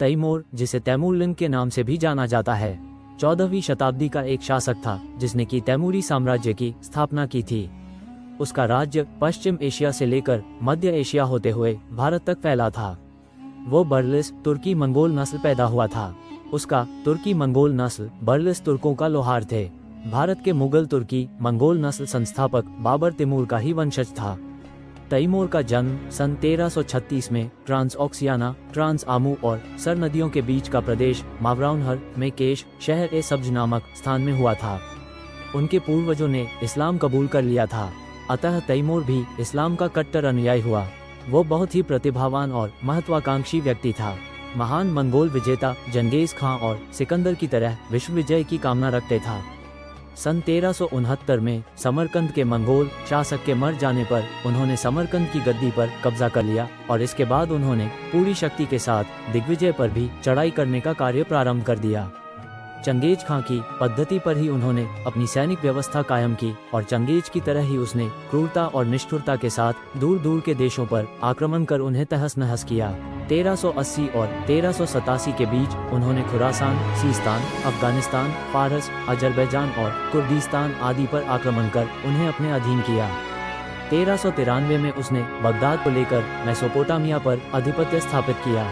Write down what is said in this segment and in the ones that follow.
तैमूर, जिसे तैमूरलंग के नाम से भी जाना जाता है, 14वीं शताब्दी का एक शासक था जिसने की तैमूरी साम्राज्य की स्थापना की थी। उसका राज्य पश्चिम एशिया से लेकर मध्य एशिया होते हुए भारत तक फैला था। वो बर्लिस तुर्की मंगोल नस्ल पैदा हुआ था। उसका तुर्की मंगोल नस्ल बर्लिस तुर्कों का लोहार थे। भारत के मुगल तुर्की मंगोल नस्ल संस्थापक बाबर तिमूर का ही वंशज था। तैमूर का जन्म सन 1336 में ट्रांसऑक्सियाना, ट्रांस आमू और सर नदियों के बीच का प्रदेश मावराउनहर में केश शहर ए सब्ज नामक स्थान में हुआ था। उनके पूर्वजों ने इस्लाम कबूल कर लिया था, अतः तैमूर भी इस्लाम का कट्टर अनुयायी हुआ। वो बहुत ही प्रतिभावान और महत्वाकांक्षी व्यक्ति था। महान मंगोल विजेता चंगेज खां और सिकंदर की तरह विश्व विजय की कामना रखते था। सन 1369 में समरकंद के मंगोल शासक के मर जाने पर उन्होंने समरकंद की गद्दी पर कब्जा कर लिया और इसके बाद उन्होंने पूरी शक्ति के साथ दिग्विजय पर भी चढ़ाई करने का कार्य प्रारंभ कर दिया। चंगेज खां की पद्धति पर ही उन्होंने अपनी सैनिक व्यवस्था कायम की और चंगेज की तरह ही उसने क्रूरता और निष्ठुरता के साथ दूर दूर के देशों पर आक्रमण कर उन्हें तहस नहस किया। 1380 और 1387 के बीच उन्होंने खुरासान, सीस्तान, अफगानिस्तान, फारस, अजरबैजान और कुर्दिस्तान आदि पर आक्रमण कर उन्हें अपने अधीन किया। 1393 में उसने बगदाद को लेकर मेसोपोटामिया पर आधिपत्य स्थापित किया।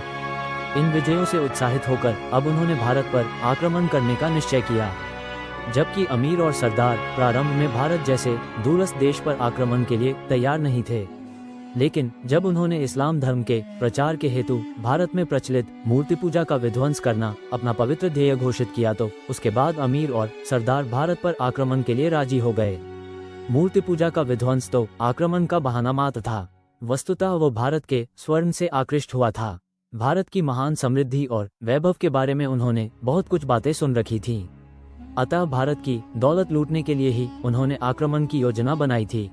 इन विजयों से उत्साहित होकर अब उन्होंने भारत पर आक्रमण करने का निश्चय किया। जबकि अमीर और सरदार प्रारंभ में भारत जैसे दूरस्थ देश पर आक्रमण के लिए तैयार नहीं थे, लेकिन जब उन्होंने इस्लाम धर्म के प्रचार के हेतु भारत में प्रचलित मूर्ति पूजा का विध्वंस करना अपना पवित्र ध्येय घोषित किया तो उसके बाद अमीर और सरदार भारत पर आक्रमण के लिए राजी हो गए। मूर्ति पूजा का विध्वंस तो आक्रमण का बहाना मात्र था, वस्तुतः वो भारत के स्वर्ण से आकृष्ट हुआ था। भारत की महान समृद्धि और वैभव के बारे में उन्होंने बहुत कुछ बातें सुन रखी थीं। अतः भारत की दौलत लूटने के लिए ही उन्होंने आक्रमण की योजना बनाई थी।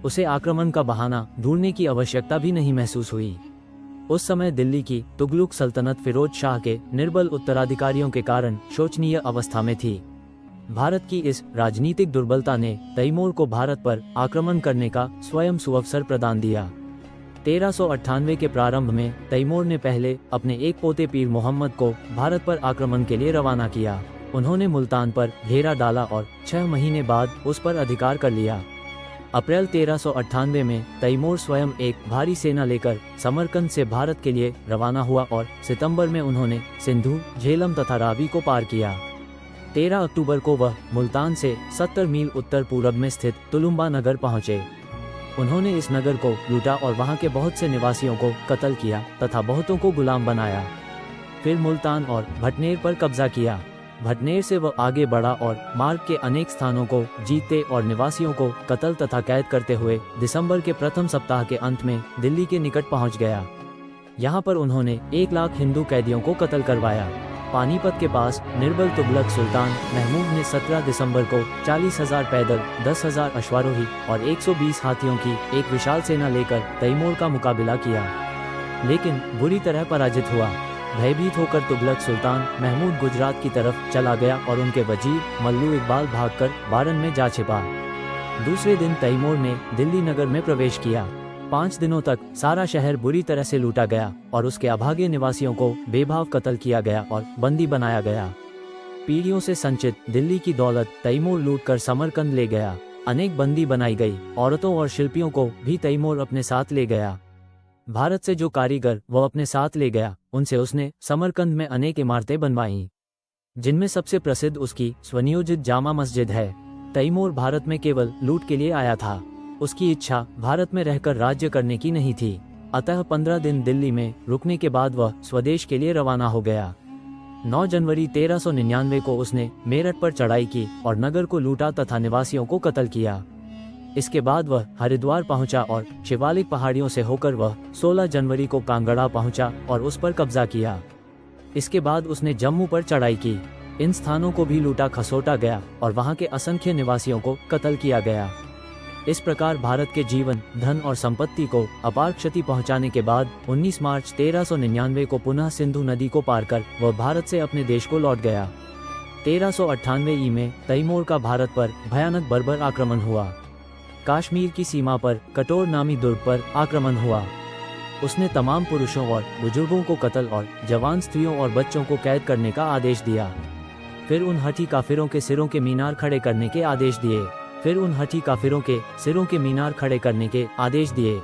उसे आक्रमण का बहाना ढूंढने की आवश्यकता भी नहीं महसूस हुई। उस समय दिल्ली की तुगलक सल्तनत फिरोज शाह के निर्बल उत्तराधिकारियों के कारण शोचनीय अवस्था में थी। भारत की इस राजनीतिक दुर्बलता ने तैमूर को भारत पर आक्रमण करने का स्वयं सुअवसर प्रदान दिया। 1398 के प्रारंभ में तैमूर ने पहले अपने एक पोते पीर मोहम्मद को भारत पर आक्रमण के लिए रवाना किया। उन्होंने मुल्तान पर घेरा डाला और 6 महीने बाद उस पर अधिकार कर लिया। अप्रैल 1398 में तैमूर स्वयं एक भारी सेना लेकर समरकंद से भारत के लिए रवाना हुआ और सितंबर में उन्होंने सिंधु, झेलम तथा रावी को पार किया। 13 अक्टूबर को वह मुल्तान से 70 मील उत्तर पूर्व में स्थित तुलुम्बा नगर पहुंचे। उन्होंने इस नगर को लूटा और वहां के बहुत से निवासियों को कत्ल किया तथा बहुतों को गुलाम बनाया। फिर मुल्तान और भटनेर पर कब्जा किया। भटनेर से वह आगे बढ़ा और मार्ग के अनेक स्थानों को जीतते और निवासियों को कत्ल तथा कैद करते हुए दिसंबर के प्रथम सप्ताह के अंत में दिल्ली के निकट पहुंच गया। यहाँ पर उन्होंने 1 लाख हिंदू कैदियों को कत्ल करवाया। पानीपत के पास निर्बल तुगलक सुल्तान महमूद ने 17 दिसंबर को 40,000 पैदल, 10,000 अश्वारोही और 120 हाथियों की एक विशाल सेना लेकर तैमूर का मुकाबला किया, लेकिन बुरी तरह पराजित हुआ। भयभीत होकर तुगलक सुल्तान महमूद गुजरात की तरफ चला गया और उनके वजीर मल्लू इकबाल भागकर बारन में जा छिपा। दूसरे दिन तैमूर ने दिल्ली नगर में प्रवेश किया। 5 दिनों तक सारा शहर बुरी तरह से लूटा गया और उसके अभागे निवासियों को बेभाव कत्ल किया गया और बंदी बनाया गया। पीढ़ियों से संचित दिल्ली की दौलत तैमूर लूटकर समरकंद ले गया। अनेक बंदी बनाई गई। औरतों और शिल्पियों को भी तैमूर अपने साथ ले गया। भारत से जो कारीगर वो अपने साथ ले गया, उनसे उसने समरकंद में अनेक इमारतें बनवाईं, जिनमें सबसे प्रसिद्ध उसकी स्वनियोजित जामा मस्जिद है। तैमूर भारत में केवल लूट के लिए आया था। उसकी इच्छा भारत में रहकर राज्य करने की नहीं थी। अतः 15 दिन दिल्ली में रुकने के बाद वह स्वदेश के लिए रवाना हो गया। 9 जनवरी 1399 को उसने मेरठ पर चढ़ाई की और नगर को लूटा तथा निवासियों को कत्ल किया। इसके बाद वह हरिद्वार पहुंचा और शिवालिक पहाड़ियों से होकर वह 16 जनवरी को कांगड़ा पहुंचा और उस पर कब्जा किया। इसके बाद उसने जम्मू पर चढ़ाई की। इन स्थानों को भी लूटा खसोटा गया और वहां के असंख्य निवासियों को कत्ल किया गया। इस प्रकार भारत के जीवन, धन और संपत्ति को अपार क्षति पहुंचाने के बाद 19 मार्च 1399 को पुनः सिंधु नदी को पार कर वह भारत से अपने देश को लौट गया। 1398 में तैमूर का भारत पर भयानक बर्बर आक्रमण हुआ। कश्मीर की सीमा पर कटोर नामी दुर्ग पर आक्रमण हुआ। उसने तमाम पुरुषों और बुजुर्गों को कत्ल और जवान स्त्रियों और बच्चों को कैद करने का आदेश दिया। फिर उन हठी काफिरों के सिरों के मीनार खड़े करने के आदेश दिए।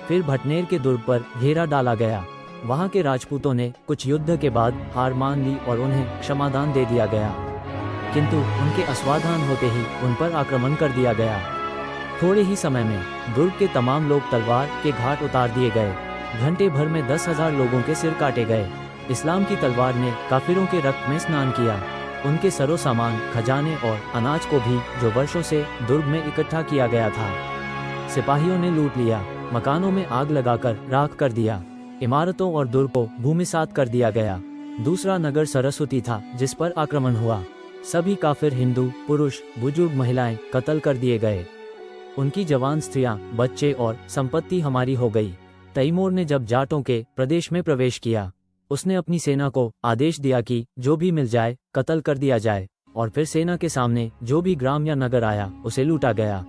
फिर भटनेर के दुर्ग पर घेरा डाला गया। वहां के राजपूतों ने कुछ युद्ध के बाद हार मान ली और उन्हें क्षमादान दे दिया गया, किंतु उनके असावधान होते ही उन पर आक्रमण कर दिया गया। थोड़े ही समय में दुर्ग के तमाम लोग तलवार के घाट उतार दिए गए। घंटे भर में 10,000 लोगों के सिर काटे गए। इस्लाम की तलवार ने काफिरों के रक्त में स्नान किया। उनके सरो सामान, खजाने और अनाज को भी, जो वर्षों से दुर्ग में इकट्ठा किया गया था, सिपाहियों ने लूट लिया। मकानों में आग लगाकर राख कर दिया। इमारतों और दुर्ग को भूमिसात कर दिया गया। दूसरा नगर सरस्वती था जिस पर आक्रमण हुआ। सभी काफिर हिंदू पुरुष, बुजुर्ग, महिलाएं कत्ल कर दिए गए। उनकी जवान स्त्रियां, बच्चे और संपत्ति हमारी हो गई। तैमूर ने जब जाटों के प्रदेश में प्रवेश किया, उसने अपनी सेना को आदेश दिया कि जो भी मिल जाए कत्ल कर दिया जाए, और फिर सेना के सामने जो भी ग्राम या नगर आया उसे लूटा गया।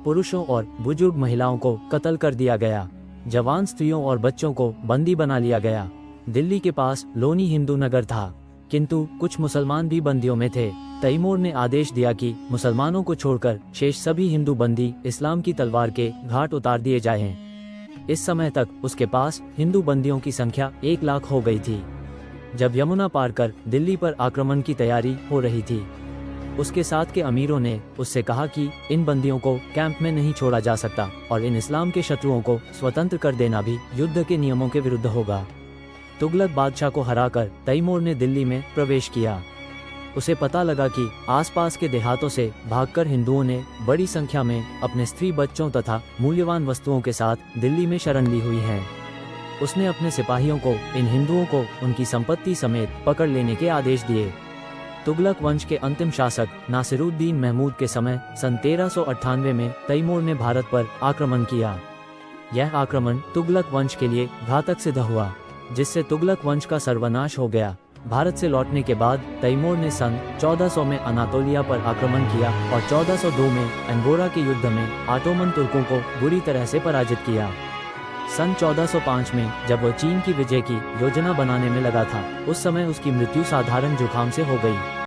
पुरुषों और बुजुर्ग महिलाओं को कत्ल कर दिया गया। जवान स्त्रियों और बच्चों को बंदी बना लिया गया। दिल्ली के पास लोनी हिंदू नगर था, किंतु कुछ मुसलमान भी बंदियों में थे। तैमूर ने आदेश दिया कि मुसलमानों को छोड़कर शेष सभी हिंदू बंदी इस्लाम की तलवार के घाट उतार दिए जाएं। इस समय तक उसके पास हिंदू बंदियों की संख्या 1 लाख हो गई थी। जब यमुना पार कर दिल्ली पर आक्रमण की तैयारी हो रही थी, उसके साथ के अमीरों ने उससे कहा कि इन बंदियों को कैंप में नहीं छोड़ा जा सकता और इन इस्लाम के शत्रुओं को स्वतंत्र कर देना भी युद्ध के नियमों के विरुद्ध होगा। तुगलक बादशाह को हराकर तैमूर ने दिल्ली में प्रवेश किया। उसे पता लगा कि आसपास के देहातों से भागकर हिंदुओं ने बड़ी संख्या में अपने स्त्री बच्चों तथा मूल्यवान वस्तुओं के साथ दिल्ली में शरण ली हुई हैं। उसने अपने सिपाहियों को इन हिंदुओं को उनकी संपत्ति समेत पकड़ लेने के आदेश दिए। तुगलक वंश के अंतिम शासक नासिरुद्दीन महमूद के समय सन 1398 में तैमूर ने भारत पर आक्रमण किया। यह आक्रमण तुगलक वंश के लिए घातक सिद्ध हुआ, जिससे तुगलक वंश का सर्वनाश हो गया। भारत से लौटने के बाद तैमूर ने सन 1400 में अनातोलिया पर आक्रमण किया और 1402 में अंगोरा के युद्ध में ऑटोमन तुर्कों को बुरी तरह से पराजित किया। सन 1405 में जब वह चीन की विजय की योजना बनाने में लगा था, उस समय उसकी मृत्यु साधारण जुकाम से हो गई।